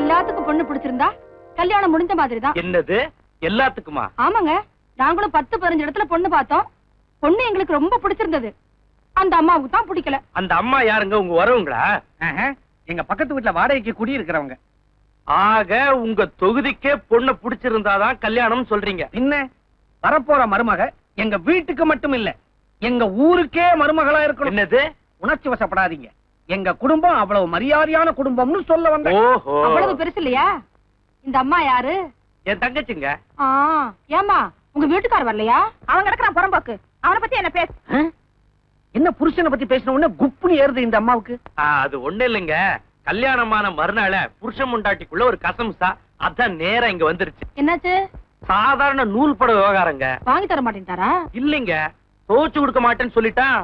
எல்லாத்துக்கும் பொண்ணு பிடிச்சிருந்தா கல்யாணம் முடிஞ்ச மாதிரி தான். என்னது எல்லாத்துக்குமா? ஆமாங்க, நாங்களும் 10-15 இடத்துல பொண்ணு பார்த்தோம். பொண்ணு எங்களுக்கு ரொம்ப பிடிச்சிருந்தது. அந்த அம்மாவுக்கு தான் பிடிக்கல. அந்த அம்மா யாருங்க? உங்க வரவுங்களா? எங்க பக்கத்து வீட்டுல வாடகைக்கு குடி இருக்கிறவங்க. ஆக உங்க தொகுதிக்கே பொண்ணு பிடிச்சிருந்தாதான் கல்யாணம் சொல்றீங்க. என்ன வரப்போற மருமக எங்க வீட்டுக்கு மட்டும் இல்ல, எங்க ஊருக்கே மருமகளா இருக்கணும். என்னது? உணர்ச்சி வசப்படாதீங்க. எங்க குடும்பம் அவ்வளவு மரியாதையான குடும்பம்னு சொல்ல வந்தேன். ஓஹோ, அவ்வளவு பெருசு இல்லையா? இந்த அம்மா யாரு? என் தங்கச்சிங்க. ஏமா உங்க வீட்டுக்கார வரலையா? அவன் கிடக்குறான் புறம்போக்கு. அவனை பத்தி என்ன பேச? என்ன புருஷனை பத்தி பேசின உடனே குப்புன்னு ஏறுது இந்த அம்மாவுக்கு. அது ஒண்ணு இல்லைங்க, கல்யாணமான மறுநாள புருஷன் முண்டாட்டிக்குள்ள ஒரு கசம்சா, அதான் நேரா இங்க வந்துருச்சு. என்னாச்சு? சாதாரண நூல் பட விவகாரங்க. வாங்கி தர மாட்டேன்டாரா? இல்லைங்க, தோச்சு கொடுக்க மாட்டேன்னு சொல்லிட்டான்.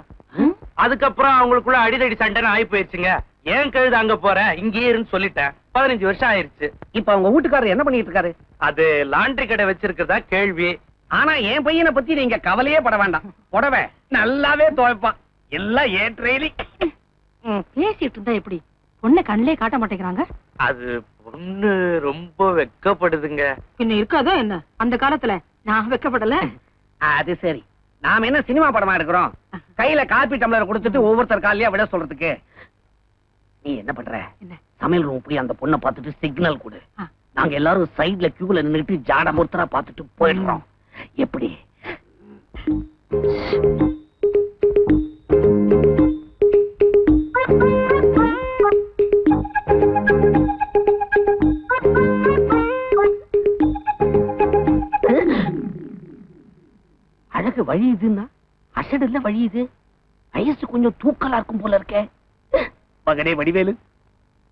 அதுக்கப்புறம் அவங்களுக்குள்ள அடிதடி சண்டைன்னு ஆயி போயிருச்சுங்க. ஏன் கழுது அங்க போற, இங்கேயே இருந்து சொல்லிட்டேன். 15 வருஷம் ஆயிருச்சு. இப்ப அவங்க வீட்டுக்காரர் என்ன பண்ணிட்டு இருக்காரு? அது லாண்டரி கடை வச்சிருக்கிறதா கேள்வி. ஆனா என் பையனை பத்தி நீங்க கவலையே பட வேண்டாம். புடவை நல்லாவே துவைப்பான். எல்லாம் ஏற்றேலி. பேசிட்டு இருந்தா எப்படி? பொண்ணை கண்ணிலே காட்ட மாட்டேங்கிறாங்க. அது பொண்ணு ரொம்ப வெக்கப்படுதுங்க. பின்ன இருக்காதோ என்ன? அந்த காலத்துல நான் வெக்கப்படல. அது சரி, நாம என்ன சினிமா படமா எடுக்கிறோம்? கையில காப்பி டம்ளர் கொடுத்துட்டு ஒவ்வொருத்தர் காலையா விட சொல்றதுக்கு. நீ என்ன பண்ற? சமையல் ரூம் போய் அந்த பொண்ணை பார்த்துட்டு சிக்னல் கொடு. நாங்க எல்லாரும் சைடுல கியூல நின்னுட்டு ஜாட ஒருத்தரா பார்த்துட்டு போயிடுறோம். எப்படி? அழகு வழியுதுன்னா அசடுல வழியுது. வயசு கொஞ்சம் தூக்கலா இருக்கும் போல இருக்கே. மகனே வடிவேலு,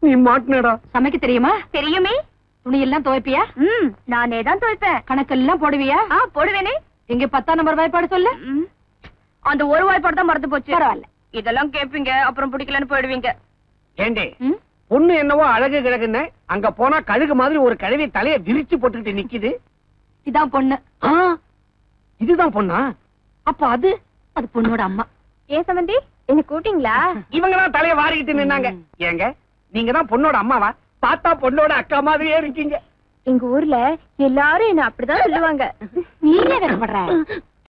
நீ மாட்டினடா. சமைக்க தெரியுமா? தெரியுமே. துணியெல்லாம் துவைப்பியா? நானே தான் துவைப்பேன். கணக்கெல்லாம் போடுவியா? போடுவேனே. எங்க 10ஆம் நம்பர் வாய்ப்பாடு சொல்லு. அந்த ஒரு வாய்ப்பாடு தான் மறந்து போச்சு. பரவாயில்ல, இதெல்லாம் கேப்பீங்க, அப்புறம் பிடிக்கலன்னு போயிடுவீங்க. ஏண்டே, பொண்ணு என்னவோ அழகு கிழகுன்னு அங்க போனா கழுகு மாதிரி ஒரு கழுவி தலையை விரிச்சு போட்டுக்கிட்டு நிக்குது. இதான் பொண்ணு. இதுதான் பொண்ணா? அப்ப அது பொண்ணோட அம்மா. ஏன் சம்பந்தி, என்ன கூட்டிங்களா? இவங்கதான் தலையை வாரிக்கிட்டு நின்னாங்க. ஏங்க, நீங்க தான் பொண்ணோட அம்மாவா? பார்த்தா பொண்ணோட அக்கா மாதிரியே இருக்கீங்க. எங்க ஊர்ல எல்லாரும் என்ன அப்படிதான் சொல்லுவாங்க. நீ ஏன் வெக்கப்படுற?